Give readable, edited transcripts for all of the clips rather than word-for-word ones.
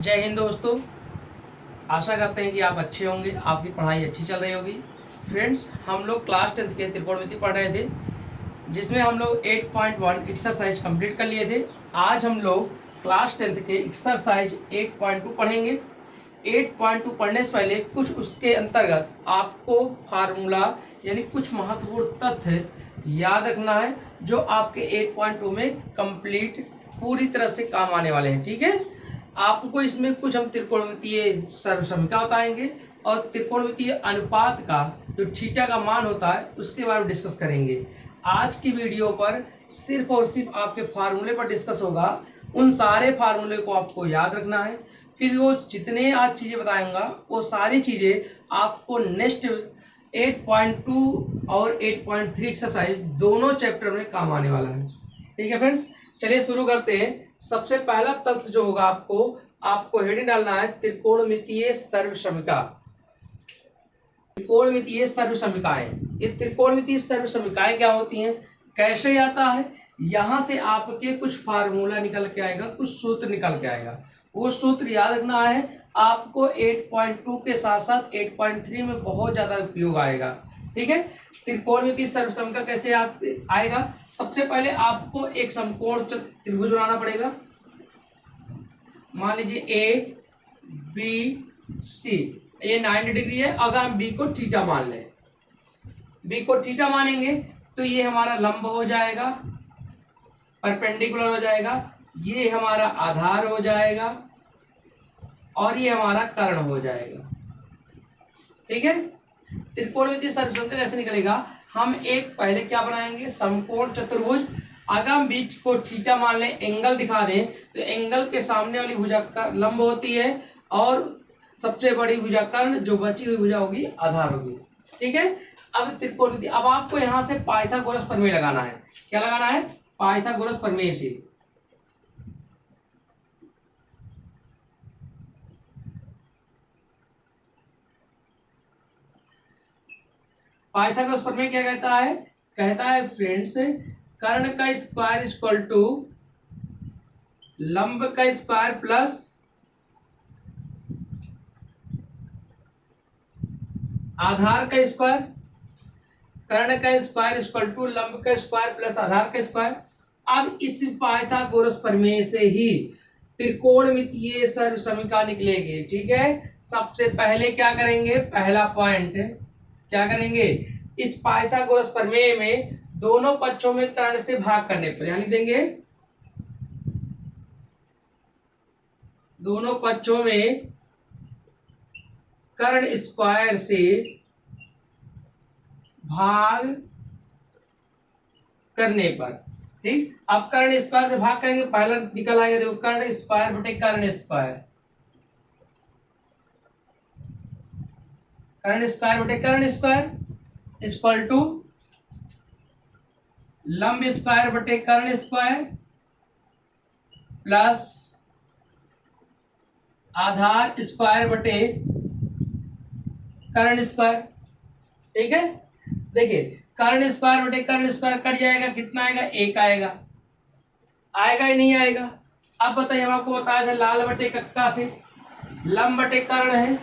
जय हिंद दोस्तों। आशा करते हैं कि आप अच्छे होंगे, आपकी पढ़ाई अच्छी चल रही होगी। फ्रेंड्स, हम लोग क्लास 10th के त्रिकोणमिति पढ़ रहे थे, जिसमें हम लोग 8.1 एक्सरसाइज कंप्लीट कर लिए थे। आज हम लोग क्लास 10th के एक्सरसाइज 8.2 पढ़ेंगे। 8.2 पढ़ने से पहले कुछ उसके अंतर्गत आपको फार्मूला यानी कुछ महत्वपूर्ण तथ्य याद रखना है, जो आपके 8.2 में कंप्लीट पूरी तरह से काम आने वाले हैं। ठीक है, आपको इसमें कुछ हम त्रिकोणमितीय सर्वसमीकरण बताएंगे और त्रिकोणमितीय अनुपात का जो थीटा का मान होता है उसके बारे में डिस्कस करेंगे। आज की वीडियो पर सिर्फ और सिर्फ आपके फार्मूले पर डिस्कस होगा। उन सारे फार्मूले को आपको याद रखना है। फिर वो जितने आज चीज़ें बताऊंगा वो सारी चीज़ें आपको नेक्स्ट 8.2 और 8.3 एक्सरसाइज दोनों चैप्टर में काम आने वाला है। ठीक है फ्रेंड्स, चलिए शुरू करते हैं। सबसे पहला तथ्य जो होगा, आपको हेडिंग डालना है त्रिकोणमितीय सर्वसमीकरण। त्रिकोणमितीय सर्वसमीकरण, ये त्रिकोणमितीय सर्वसमीकरण क्या होती हैं, कैसे आता है? यहां से आपके कुछ फार्मूला निकल के आएगा, कुछ सूत्र निकल के आएगा। वो सूत्र याद रखना है, आपको 8.2 के साथ साथ 8.3 में बहुत ज्यादा उपयोग आएगा। ठीक है, त्रिकोणमितीय सर्वसमीकरण कैसे आएगा? सबसे पहले आपको एक समकोण त्रिभुज बनाना पड़ेगा। मान लीजिए ए बी सी, ये 90 डिग्री है। अगर हम बी को थीटा मान लें, बी को थीटा मानेंगे तो ये हमारा लंब हो जाएगा, परपेंडिकुलर हो जाएगा, ये हमारा आधार हो जाएगा और ये हमारा कर्ण हो जाएगा। ठीक है, त्रिकोणमितीय सर्वसमीकरण कैसे निकलेगा? हम एक पहले क्या बनाएंगे, समकोण चतुर्भुज। अगर हम बीच को थीटा मान लें, एंगल दिखा दें, तो एंगल के सामने वाली भुजा का लंब होती है और सबसे बड़ी भुजा कर्ण, जो बची हुई भुजा होगी आधार होगी। ठीक है, अब त्रिकोणमिति, अब आपको यहाँ से पाइथागोरस प्रमेय लगाना है। क्या लगाना है? पाइथागोरस प्रमेय से। पाइथागोरस प्रमेय क्या कहता है? कहता है फ्रेंड्स, कर्ण का स्क्वायर इक्वल टू लंब का स्क्वायर प्लस आधार का स्क्वायर। कर्ण का स्क्वायर इक्वल टू लंब का स्क्वायर प्लस आधार का स्क्वायर। अब इस पाइथागोरस प्रमेय से ही त्रिकोणमितीय सर्वसमीकरण निकलेगी। ठीक है, सबसे पहले क्या करेंगे, पहला पॉइंट क्या करेंगे, इस पाइथागोरस प्रमेय में दोनों पक्षों में कर्ण से भाग करने पर, यानी देंगे दोनों पक्षों में कर्ण स्क्वायर से भाग करने पर। ठीक, अब कर्ण स्क्वायर से भाग करेंगे, पहला निकल आएगा, देखो कर्ण स्क्वायर बटे कर्ण स्क्वायर, कर्ण स्क्वायर बटे कर्ण स्क्वायर इक्वल टू लंब स्क्वायर बटे कर्ण स्क्वायर प्लस आधार स्क्वायर बटे कर्ण स्क्वायर। ठीक है, देखिए कर्ण स्क्वायर बटे कर्ण स्क्वायर कट जाएगा, कितना आएगा, एक आएगा। आएगा ही नहीं आएगा? अब बताइए, हम आपको बताया था लाल बटे कक्का से लंब बटे कर्ण है,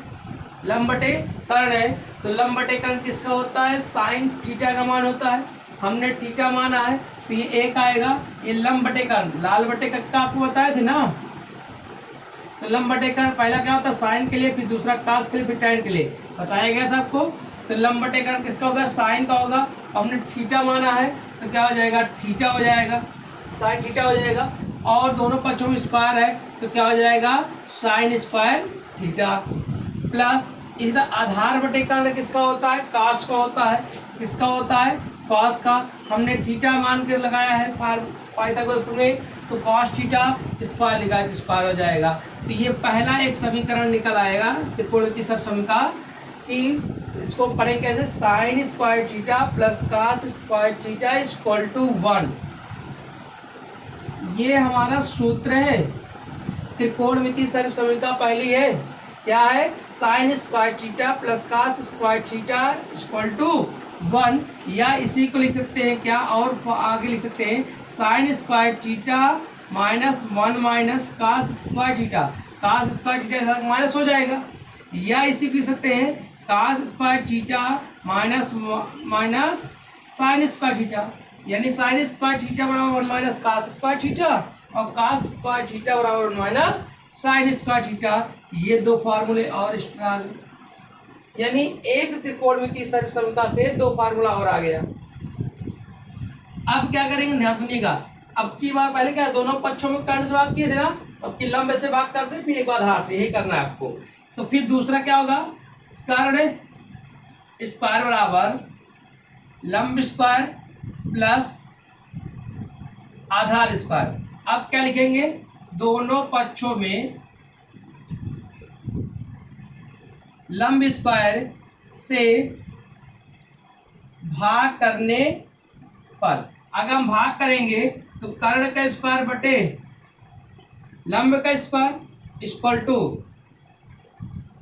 लंब बटे कर्ण है, तो लंब बटे कर्ण किसका होता है, साइन थीटा का मान होता है। हमने थीटा माना है तो ये एक आएगा। ये लंब बटे कर्ण, लाल बटे कक्का आपको बताए थे ना, तो लंब बटे कर्ण पहला क्या होता है, साइन के लिए, फिर दूसरा कास के लिए, फिर टैन के लिए बताया गया था आपको। तो लंब बटे कर्ण किसका होगा, साइन का होगा। हमने थीटा माना है तो क्या हो जाएगा, थीटा हो जाएगा, साइन थीटा हो जाएगा। और दोनों पक्षों में स्क्वायर है तो क्या हो जाएगा, साइन स्क्वायर थीटा प्लस इसका आधार बटे कर्ण किसका होता है, कास का होता है। किसका होता है, कॉस का। हमने थीटा मान के लगाया है पाइथागोरस प्रमेय, तो कॉस थीटा स्क्वायर लिखा है तो स्क्वायर हो जाएगा। तो ये पहला एक समीकरण निकल आएगा त्रिकोणमितीय सर्वसमीकरण कि इसको पढ़ें कैसे, sine square theta plus cos square theta equal to 1। ये हमारा सूत्र है त्रिकोणमितीय सर्वसमीकरण। पहली है क्या है, sine square theta plus cos square theta equal to 1, या इसी को लिख सकते हैं क्या, और आगे लिख सकते हैं sign square theta -1 minus cos square theta. cos square theta minus हो जाएगा, या इसी लिख सकते हैं cos square theta minus minus sign square theta, यानी साइन स्क्वायर थीटा बराबर 1 माइनस cos स्क्वायर थीटा और cos स्क्वायर थीटा बराबर 1 माइनस साइन स्क्वायर थीटा। ये दो फार्मूले और एक्स्ट्रा आ गए, यानी एक त्रिकोणमितीय सर्वसमता से दो फार्मूला और आ गया। अब क्या करेंगे, ध्यान सुनिएगा। अब की बार पहले क्या दोनों पक्षों में कर्ण से भाग किए थे ना, अब की लंब से भाग करते फिर एक बार आधार से, यही करना है आपको। तो फिर दूसरा क्या होगा, कर्ण स्क्वायर बराबर लंब स्क्वायर प्लस आधार स्क्वायर। अब क्या लिखेंगे, दोनों पक्षों में लंब स्क्वायर से भाग करने पर, अगर हम भाग करेंगे तो कर्ण का स्क्वायर बटे लंब का स्क्वायर इक्वल टू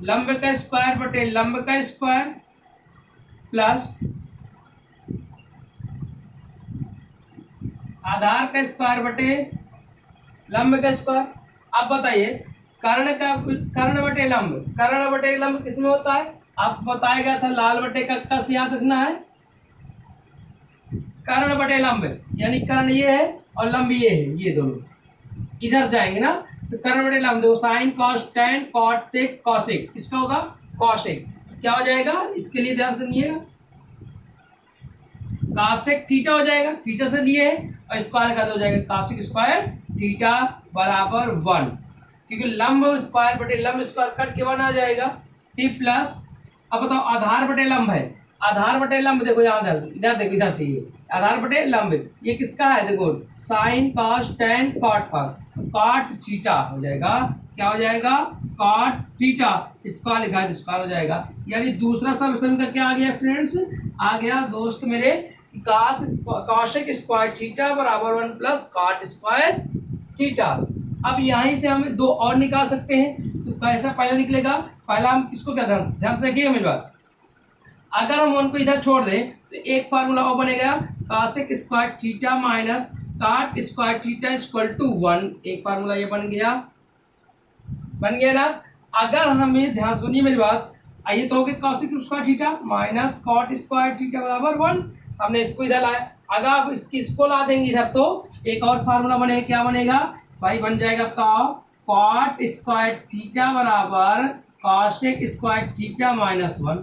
लंब का स्क्वायर बटे लंब का स्क्वायर प्लस आधार का स्क्वायर बटे लंब का स्क्वायर। अब बताइए कर्ण बटे लंब किसमें होता है, आपको बताया गया था लाल बटे का से याद रखना है, कर्ण बटे लंब, यानी कर्ण ये है और लंब ये है, ये दोनों इधर जाएंगे ना, तो कर्ण बटे लंब देखो sine cos tan cot sec cosec, इसका होगा कॉसेक, क्या हो जाएगा, इसके लिए ध्यान रखिएगा कॉसेक थीटा हो जाएगा, थीटा से लिए है और स्क्वायर का हो जाएगा कॉसेक स्क्वायर थीटा बराबर 1, क्योंकि लंब स्क्वायर बटे लंब स्क्वायर कट के 1 आ जाएगा। फिर प्लस, अब बताओ आधार बटे लंब है, आधार बटे लंब देखो यहाँ इधर देखो, इधर से ये आधार बटे लंब ये किसका है, देखो साइन कॉस टेन कॉट पर, कॉट थीटा हो जाएगा, क्या हो जाएगा कॉट थीटा, स्क्वायर लिखा है स्क्वायर हो जाएगा। यानी दूसरा समीकरण का क्या आ गया फ्रेंड्स, आ गया दोस्त मेरे कॉसेक स्क्वायर थीटा बराबर 1 प्लस कॉट स्क्वायर थीटा। अब यहीं से हम दो और निकाल सकते हैं, तो कैसा पहला निकलेगा, पहला हम किसको क्या ध्यान से देखिएगा मेरी बात, अगर हम उनको इधर छोड़ दें तो एक फार्मूला और बनेगा cosec square theta minus cot square theta equal to 1, एक फार्मूला ये बन गया ना। अगर हमें ध्यान सुनिए मेरी बात, आइए तो हो गया cosec square theta minus cot square theta बराबर 1, हमने इसको इधर लाया, अगर आप इसको ला देंगे इधर तो एक और फार्मूला बनेगा, क्या बनेगा भाई, बन जाएगा कॉट स्क्वायर थीटा बराबर कॉसेक स्क्वायर थीटा माइनस 1।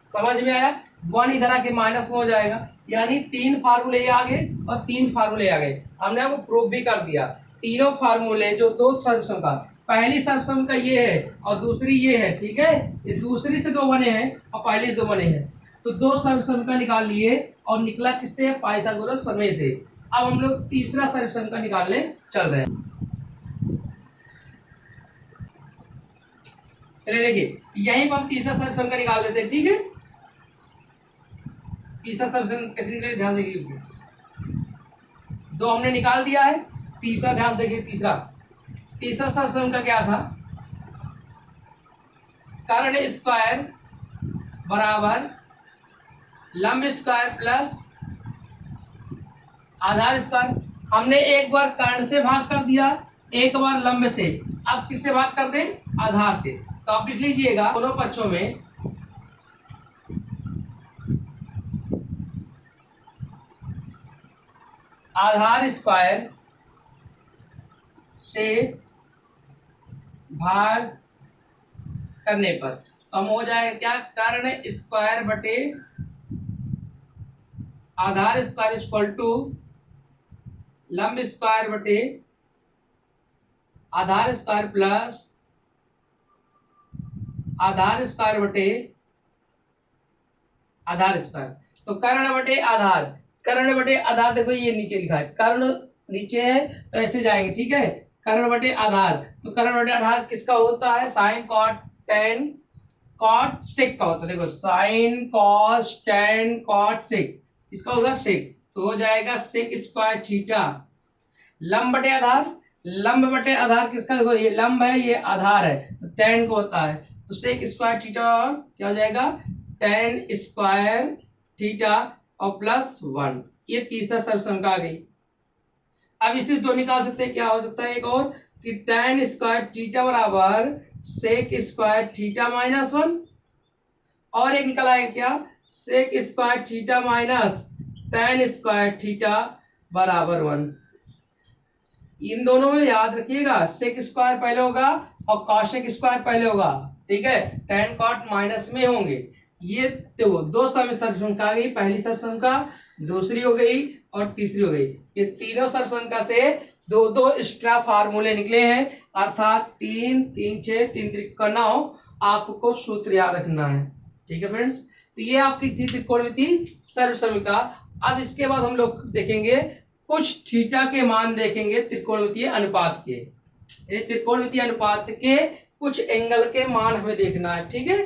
समझ में आया, 1 इधर आके माइनस में हो जाएगा, यानी 3 फार्मूले आ गए और 3 फार्मूले आ गए, हमने आपको प्रूव भी कर दिया। तीनों फार्मूले जो दो सर्वसम का, पहली सर्वसम का ये है और दूसरी ये है, ठीक है, ये दूसरी से 2 बने हैं और पहली से 2 बने हैं, तो 2 सर्वसम का निकाल लिए और निकला किससे, पाइथागोरस प्रमेय से। अब हम लोग तीसरा सर्वसम का निकालने चल रहे हैं। चलिए देखिए यहीं पर हम तीसरा सर्वसम का निकाल देते हैं, ठीक है। तीसरा सर्वसम कैसे निकले, ध्यान देखिए, 2 हमने निकाल दिया है, तीसरा ध्यान देखिए, तीसरा सर्वसम का क्या था, कर्ण स्क्वायर बराबर लंब स्क्वायर प्लस आधार स्क्वायर। हमने एक बार कर्ण से भाग कर दिया, एक बार लंब से, अब किससे भाग कर दें, आधार से, तो आप लिख लीजिएगा दोनों पक्षों में आधार स्क्वायर से भाग करने पर हम हो जाएगा क्या, कर्ण स्क्वायर बटे आधार स्क्वायर इक्वल टू लंब स्क्वायर बटे आधार स्क्वायर प्लस आधार स्क्वायर बटे आधार स्क्वायर। तो कर्ण बटे आधार देखो ये नीचे लिखा है, कर्ण नीचे है तो ऐसे जाएंगे, ठीक है, कर्ण बटे आधार, तो कर्ण बटे आधार किसका होता है, sine cot tan cot sec का होता है, देखो sine cos tan cot sec, इसका होगा सेक, तो हो जाएगा सेक स्क्वायर थीटा। लंब बटे आधार किसका, देखो ये लंब है ये आधार है, तो टेन को होता है, तो सेक स्क्वायर थीटा और क्या हो जाएगा टेन स्क्वायर थीटा और प्लस 1, ये तीसरा सर्वसम का आ गई। अब इससे दो निकाल सकते हैं, क्या हो सकता है एक और, कि tan स्क्वायर थीटा बराबर सेक स्क्वायर थीटा माइनस 1, और एक निकल आएगा क्या, sec square theta minus tan square theta बराबर 1। इन दोनों में याद रखिएगा सेक स्क्वायर पहले होगा और कॉसेक स्क्वायर पहले होगा, ठीक है, tan कॉट माइनस में होंगे। ये देखो दो सर्वसंख्या आ गई, पहली सर्वसंख्या, दूसरी हो गई और तीसरी हो गई। ये तीनों सर्वसंख्या से दो दो एक्स्ट्रा फार्मूले निकले हैं, अर्थात 3 3 6 3 3 9। आपको सूत्र याद रखना है, ठीक है फ्रेंड्स। तो ये आपकी थी त्रिकोणमिति सर्वसंख्या। अब इसके बाद हम लोग देखेंगे कुछ थीटा के मान देखेंगे त्रिकोणमितीय अनुपात के, त्रिकोणमितीय अनुपात के कुछ एंगल के मान हमें देखना है, ठीक है।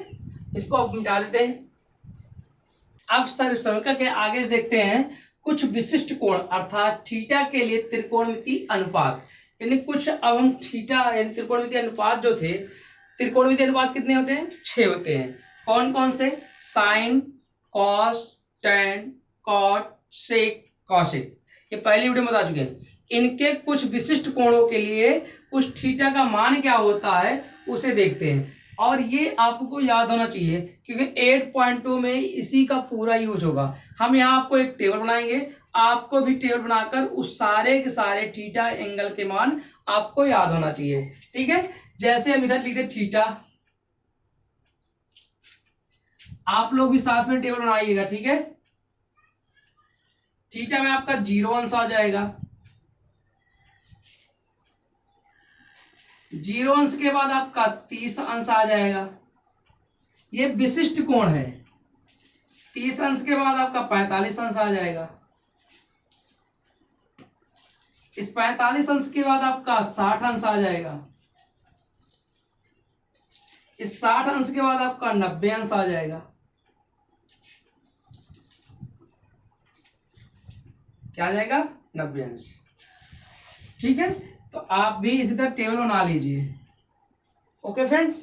इसको अब मिटा देते हैं। अब सर्वसंख्या के आगे देखते हैं कुछ विशिष्ट कोण, अर्थात थीटा के लिए त्रिकोणमितीय अनुपात, यानी कुछ, अब हम थीटा यानी त्रिकोणमितीय अनुपात जो थे, त्रिकोणमितीय अनुपात कितने होते हैं, 6 होते हैं। कौन कौन से, sign, cos, tan, cot, sec, cosec, ये पहली वीडियो में बता चुके हैं। इनके कुछ विशिष्ट कोणों के लिए कुछ थीटा का मान क्या होता है उसे देखते हैं, और ये आपको याद होना चाहिए क्योंकि 8.2 में इसी का पूरा यूज होगा। हम यहाँ आपको एक टेबल बनाएंगे, आपको भी टेबल बनाकर उस सारे के सारे थीटा एंगल के मान आपको याद होना चाहिए, ठीक है। जैसे हम इधर लिखते थीटा, आप लोग भी साथ में टेबल बनाइएगा, ठीक है। थीटा में आपका 0 अंश आ जाएगा, 0 अंश के बाद आपका 30 अंश आ जाएगा, ये विशिष्ट कोण है। 30 अंश के बाद आपका 45 अंश आ जाएगा, इस 45 अंश के बाद आपका 60 अंश आ जाएगा, इस 60 अंश के बाद आपका 90 अंश आ जाएगा। क्या आ जाएगा, 90 अंश, ठीक है। तो आप भी इसी तरह टेबल बना लीजिए, ओके फ्रेंड्स।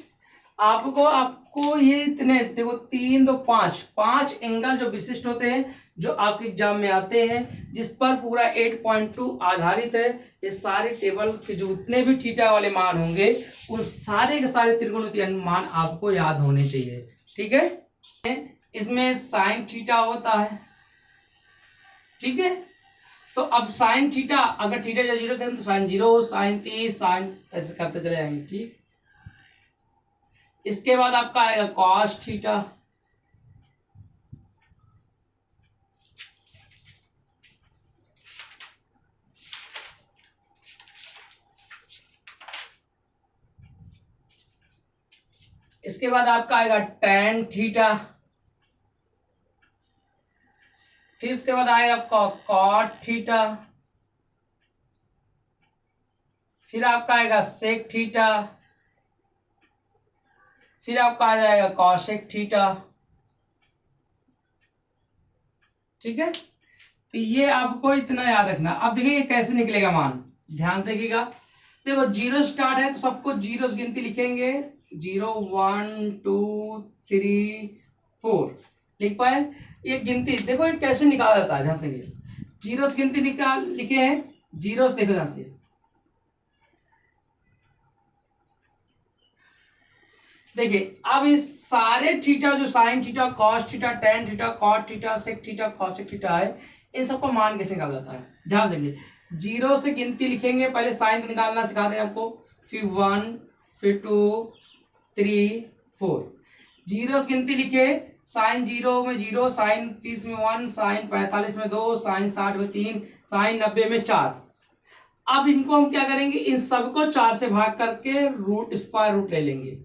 आपको ये इतने देखो 3 2 5 एंगल जो विशिष्ट होते हैं, जो आपके एग्जाम में आते हैं, जिस पर पूरा 8.2 आधारित है, ये सारे टेबल के जो उतने भी थीटा वाले मान होंगे उन सारे के सारे त्रिकोणमितीय मान आपको याद होने चाहिए, ठीक है। इसमें साइन थीटा होता है, ठीक है। तो अब साइन थीटा, अगर थीटा या 0 करें तो साइन 0, साइन 30, साइन ऐसे करते चले जाएंगे, ठीक। इसके बाद आपका आएगा कॉस थीटा, इसके बाद आपका आएगा टैन थीटा, फिर इसके बाद आएगा आपका कॉट थीटा, फिर आपका आएगा सेक थीटा, फिर आपका आ जाएगा कॉसेक थीटा, ठीक है। तो ये आपको इतना याद रखना। अब देखिए ये कैसे निकलेगा मान, ध्यान से देखिएगा। देखो 0 स्टार्ट है तो सबको जीरोस गिनती लिखेंगे, 0 1 2 3 4 लिख पाए। ये गिनती देखो ये कैसे निकाला जाता है, ध्यान से देखिए। जीरोस गिनती निकाल लिखे हैं, जीरोस देखो ध्यान से, देखिए अब इस सारे थीटा जो sine theta, cos theta, tan theta, cot theta, sec theta, cosec theta है, इन सबका मान कैसे निकाला जाता है, ध्यान देंगे। 0 से गिनती लिखेंगे, पहले साइन निकालना सिखा दें आपको, फिर 1 फिर 2 3 4। 0 से गिनती लिखे, साइन 0 में 0, साइन 30 में 1, साइन 45 में 2, साइन 60 में 3, साइन 90 में 4। अब इनको हम क्या करेंगे, इन सबको 4 से भाग करके रूट स्क्वायर रूट ले लेंगे,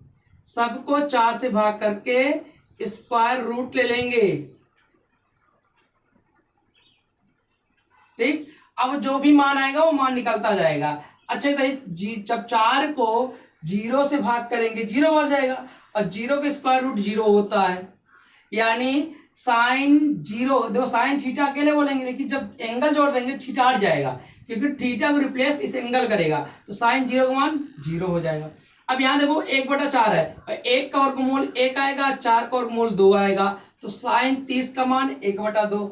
सबको 4 से भाग करके स्क्वायर रूट ले लेंगे, ठीक। अब जो भी मान आएगा वो मान निकलता जाएगा। अच्छा जब 4 को 0 से भाग करेंगे 0 बढ़ जाएगा, और 0 का स्क्वायर रूट 0 होता है, यानी साइन 0, देखो साइन थीटा अकेले बोलेंगे, लेकिन जब एंगल जोड़ देंगे थीटा हट जाएगा, क्योंकि थीटा को रिप्लेस इस एंगल करेगा, तो साइन 0 का मान 0 हो जाएगा। अब यहाँ देखो 1/4 है, और 1 का वर्गमूल 1 आएगा, 4 का वर्गमूल 2 आएगा, तो साइन 30 का मान 1/2।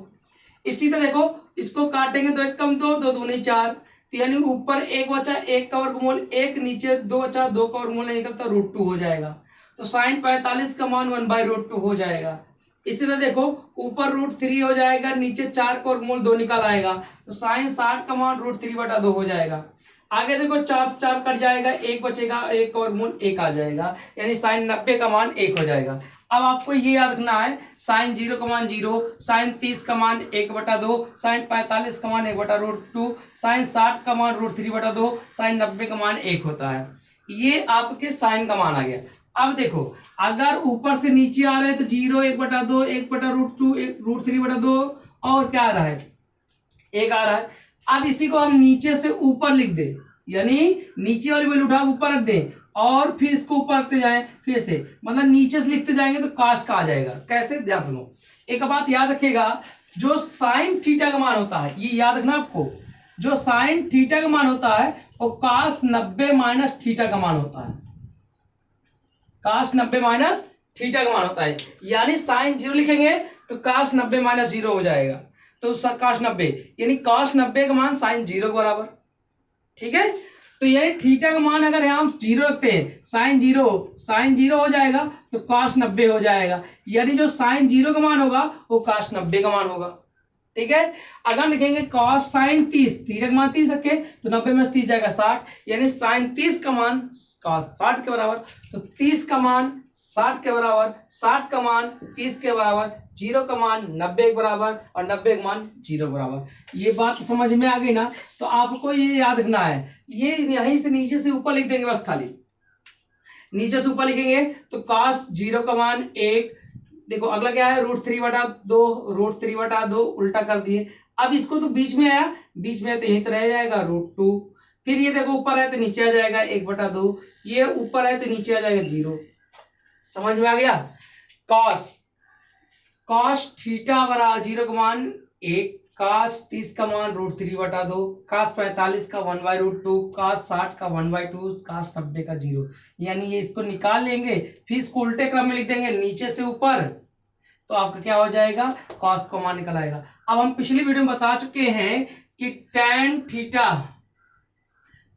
इसी तरह देखो इसको काटेंगे तो 1 कम 2, 2 दूनी 4, तो यानी ऊपर एक बचा 1 का वर्गमूल 1, नीचे 2 बचा 2 का वर्गमूल नहीं निकलता, √2 हो जाएगा। तो साइन 45 का मान 1/√2 हो जाएगा। इसी तरह देखो ऊपर √3 हो जाएगा, नीचे 4 का वर्गमूल 2 निकल आएगा, तो साइन 60 का मान √3/2 हो जाएगा। आगे देखो 4 से 4 कट जाएगा, 1 बचेगा, 1 का वर्गमूल 1 आ जाएगा, यानी साइन 90 का मान 1 हो जाएगा। अब आपको ये याद रखना है साइन 0 का मान 0, साइन 30 का मान 1/2, साइन 45 का मान 1/√2, साइन 60 का मान √3/2, साइन 90 का मान 1 होता है। ये आपके साइन का मान आ गया। अब देखो अगर ऊपर से नीचे आ रहे हैं तो 0, 1/2, 1/√2, √3/2 और क्या आ रहा है 1 आ रहा है। अब इसी को हम नीचे से ऊपर लिख दे, यानी नीचे वाली वैल्यू उठा ऊपर रख दें और फिर इसको ऊपर रखते जाएं, फिर से मतलब नीचे से लिखते जाएंगे तो काश का आ जाएगा। कैसे, ध्यान सुनो। एक बात याद रखिएगा, जो साइन थीटा का मान होता है, ये याद रखना आपको, जो साइन थीटा का मान होता है वो काश 90 माइनस थीटा का मान होता है। काश 90 माइनस थीटा का मान होता है, यानी साइन 0 लिखेंगे तो काश 90 माइनस 0 हो जाएगा, तो काश 90 यानी काश 90 का मान साइन 0 के बराबर। ठीक है, तो ये थीटा का मान अगर हम 0 रखते हैं, साइन 0 हो जाएगा तो काश 90 हो जाएगा, यानी जो साइन 0 का मान होगा वो काश 90 का मान होगा। ठीक है, अगर हम लिखेंगे कॉस साइन 30, थीटा का मान 30 रखे तो 90 में 30 जाएगा 60, यानी साइन 30 का मान कॉस 60 के बराबर। तो 30 का मान 60 के बराबर, 60 का मान 30 के बराबर, 0 का मान 90 के बराबर और 90 का मान 0 के बराबर। ये बात समझ में आ गई ना? तो आपको ये याद रखना है, ये यहीं से नीचे से ऊपर लिख देंगे, बस खाली नीचे से ऊपर लिखेंगे तो कॉस 0 का मान 1। देखो अगला क्या है, √3/2 उल्टा कर दिए। अब इसको तो बीच में आया, बीच में तो यहीं तो रह जाएगा √2। फिर ये देखो ऊपर है तो नीचे आ जाएगा 1/2, ये ऊपर है तो नीचे आ जाएगा 0। समझ में आ गया? कॉस थीटा बराबर 0 का मान 1, कॉस 30 का मान √3/2, कॉस 45 का 1/√2, कॉस 60 का 1/2, कॉस 90 का 0। यानी ये इसको निकाल लेंगे, फिर इसको उल्टे क्रम में लिख देंगे नीचे से ऊपर, तो आपका क्या हो जाएगा, कॉस का मान निकल आएगा। अब हम पिछली वीडियो में बता चुके हैं कि tan थीटा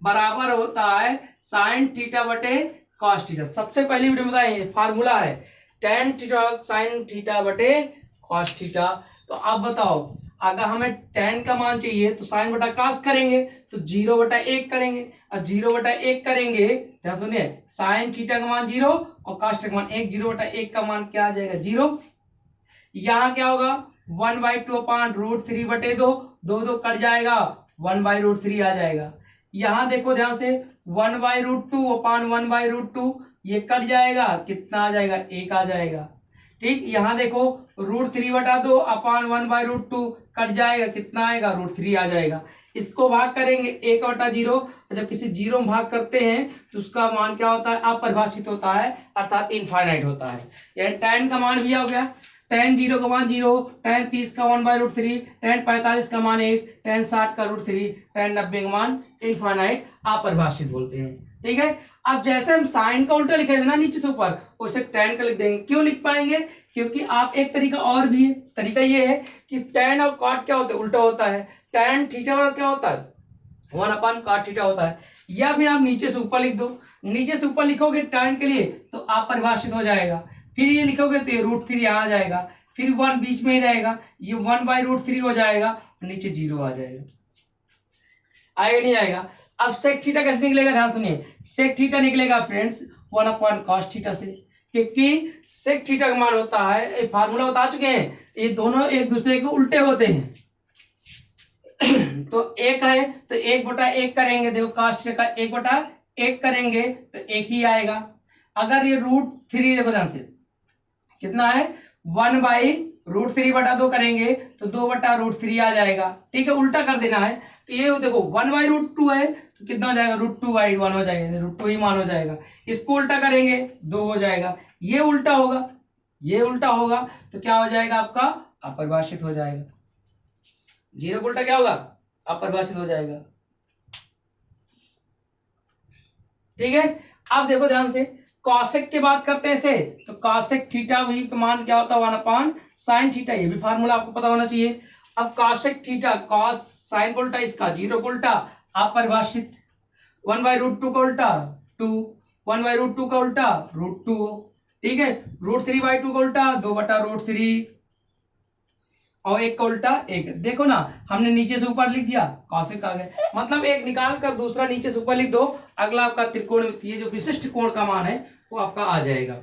बराबर होता है साइन थीटा बटे कॉस थीटा। सबसे पहली वीडियो में बताएं, फार्मूला है tan थीटा साइन थीटा बटे कॉस थीटा। तो आप बताओ, अगर हमें tan का मान चाहिए तो साइन बटा कॉस करेंगे तो 0/1 करेंगे, और 0/1 करेंगे, ध्यान सुनिए, साइन थीटा का मान 0 और कॉस थीटा का मान 1, 0/1 का मान क्या आ जाएगा 0। यहाँ क्या होगा 1/2/√3/2, 2 कट जाएगा 1/√3 आ जाएगा। यहाँ देखो ध्यान से 1/√2/1/√2 ये कट जाएगा, कितना आ जाएगा 1 आ जाएगा। ठीक, यहाँ देखो √3/2/1/√2 कट जाएगा, कितना आएगा √3 आ जाएगा। इसको भाग करेंगे 1/0, जब किसी 0 में भाग करते हैं तो उसका मान क्या होता है, अपरिभाषित होता है, अर्थात इनफाइनाइट होता है। यानी tan का मान भी हो गया, tan 0 का मान 0, tan 30 का 1/√3, tan 45 का मान 1, tan 60 का √3, tan 90 का मान इनफाइनाइट, अपरिभाषित बोलते हैं। ठीक है, अब जैसे हम साइन का उल्टा लिखेंगे ना नीचे से ऊपर, वैसे tan का लिख देंगे। क्यों लिख पाएंगे, क्योंकि आप एक तरीका और भी है, तरीका ये है कि tan और cot क्या होता है, उल्टा होता है। tan थीटा बराबर क्या होता है 1/cot थीटा होता है। या फिर आप नीचे से ऊपर लिख दो, नीचे से ऊपर लिखोगे tan के लिए तो आप परिभाषित हो जाएगा, फिर ये लिखोगे तो √3 यहाँ आ जाएगा, फिर 1 बीच में ही रहेगा, ये 1/√3 हो जाएगा, नीचे 0 आ जाएगा। आएगा नहीं आएगा? अब सेक थीटा कैसे निकलेगा, ध्यान सुनिए, सेक थीटा निकलेगा फ्रेंड्स 1/cos थीटा से, क्योंकि सेक थीटा का मान होता है, फार्मूला बता चुके हैं, ये दोनों एक दूसरे के उल्टे होते हैं। तो 1 है तो 1/1 करेंगे, देखो cos थीटा का 1/1 करेंगे तो 1 ही आएगा। अगर ये √3 देखो ध्यान से कितना है 1/√3/2 करेंगे तो 2/√3 आ जाएगा। ठीक है, उल्टा कर देना है, तो ये देखो 1/√2 है तो कितना हो जाएगा √2/1 हो जाएगा, √2 ही मान हो जाएगा। इसको उल्टा करेंगे 2 हो जाएगा, ये उल्टा होगा, ये उल्टा होगा तो क्या हो जाएगा आपका अपरिभाषित हो जाएगा। 0 का उल्टा क्या होगा, अपरिभाषित हो जाएगा। ठीक है, अब देखो ध्यान से कॉसेक की बात करते हैं से, तो कॉसेक थीटा भी का मान क्या होता है 1/sin थीटा, ये भी फार्मूला आपको पता होना चाहिए। अब कॉसेक थीटा, कॉस साइन को उल्टा इसका, 0 को उल्टा आप परिभाषित 1/√2 का उल्टा 2, 1/√2 का उल्टा √2, ठीक है। √3/2 का उल्टा 2/√3 और एक का उल्टा 1। देखो ना, हमने नीचे से ऊपर लिख दिया, कौशिक आ गए, मतलब एक निकाल कर दूसरा नीचे से ऊपर लिख दो, अगला आपका त्रिकोणमितीय जो विशिष्ट कोण का मान है वो आपका आ जाएगा।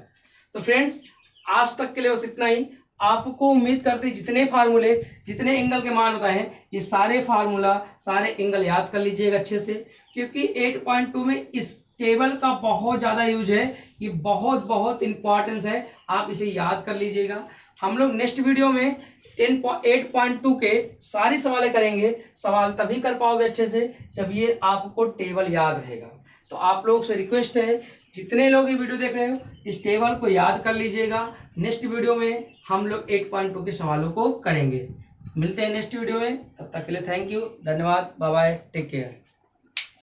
तो फ्रेंड्स, आज तक के लिए बस इतना ही। आपको उम्मीद करते हैं जितने फार्मूले, जितने एंगल के मान बताए हैं, ये सारे फार्मूला, सारे एंगल याद कर लीजिएगा अच्छे से, क्योंकि 8.2 में इस टेबल का बहुत ज्यादा यूज है, ये बहुत बहुत इंपॉर्टेंस है, आप इसे याद कर लीजिएगा। हम लोग नेक्स्ट वीडियो में 8.2 के सारी सवालें करेंगे। सवाल तभी कर पाओगे अच्छे से जब ये आपको टेबल याद रहेगा। तो आप लोग से रिक्वेस्ट है, जितने लोग ये वीडियो देख रहे हो, इस टेबल को याद कर लीजिएगा। नेक्स्ट वीडियो में हम लोग 8.2 के सवालों को करेंगे। मिलते हैं नेक्स्ट वीडियो में, तब तक के लिए थैंक यू, धन्यवाद, बाय बाय, टेक केयर।